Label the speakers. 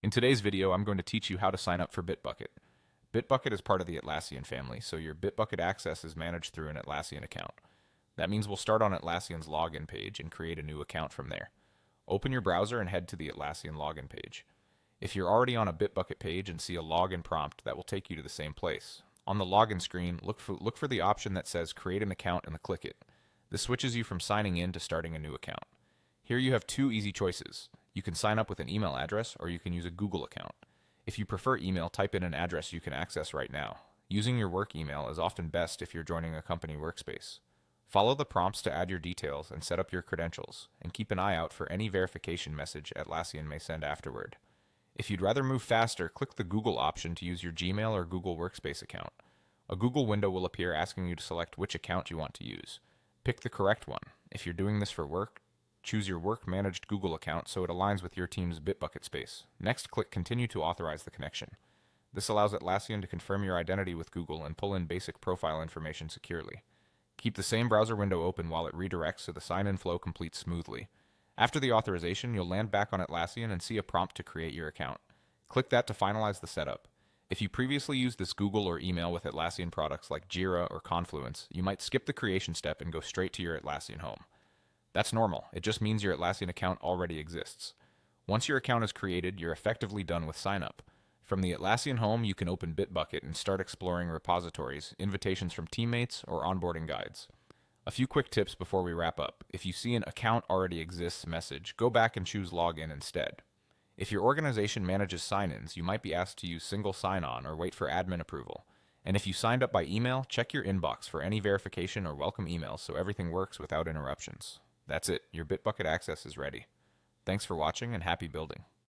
Speaker 1: In today's video, I'm going to teach you how to sign up for Bitbucket. Bitbucket is part of the Atlassian family, so your Bitbucket access is managed through an Atlassian account. That means we'll start on Atlassian's login page and create a new account from there. Open your browser and head to the Atlassian login page. If you're already on a Bitbucket page and see a login prompt, that will take you to the same place. On the login screen, look for the option that says Create an Account and click it. This switches you from signing in to starting a new account. Here you have two easy choices. You can sign up with an email address, or you can use a Google account. If you prefer email, type in an address you can access right now. Using your work email is often best if you're joining a company workspace. Follow the prompts to add your details and set up your credentials, and keep an eye out for any verification message Atlassian may send afterward. If you'd rather move faster, click the Google option to use your Gmail or Google Workspace account. A Google window will appear asking you to select which account you want to use. Pick the correct one. If you're doing this for work, choose your work-managed Google account so it aligns with your team's Bitbucket space. Next, click Continue to authorize the connection. This allows Atlassian to confirm your identity with Google and pull in basic profile information securely. Keep the same browser window open while it redirects so the sign-in flow completes smoothly. After the authorization, you'll land back on Atlassian and see a prompt to create your account. Click that to finalize the setup. If you previously used this Google or email with Atlassian products like Jira or Confluence, you might skip the creation step and go straight to your Atlassian home. That's normal. It just means your Atlassian account already exists. Once your account is created, you're effectively done with signup. From the Atlassian home, you can open Bitbucket and start exploring repositories, invitations from teammates, or onboarding guides. A few quick tips before we wrap up. If you see an account already exists message, go back and choose login instead. If your organization manages sign-ins, you might be asked to use single sign-on or wait for admin approval. And if you signed up by email, check your inbox for any verification or welcome emails so everything works without interruptions. That's it. Your Bitbucket access is ready. Thanks for watching and happy building.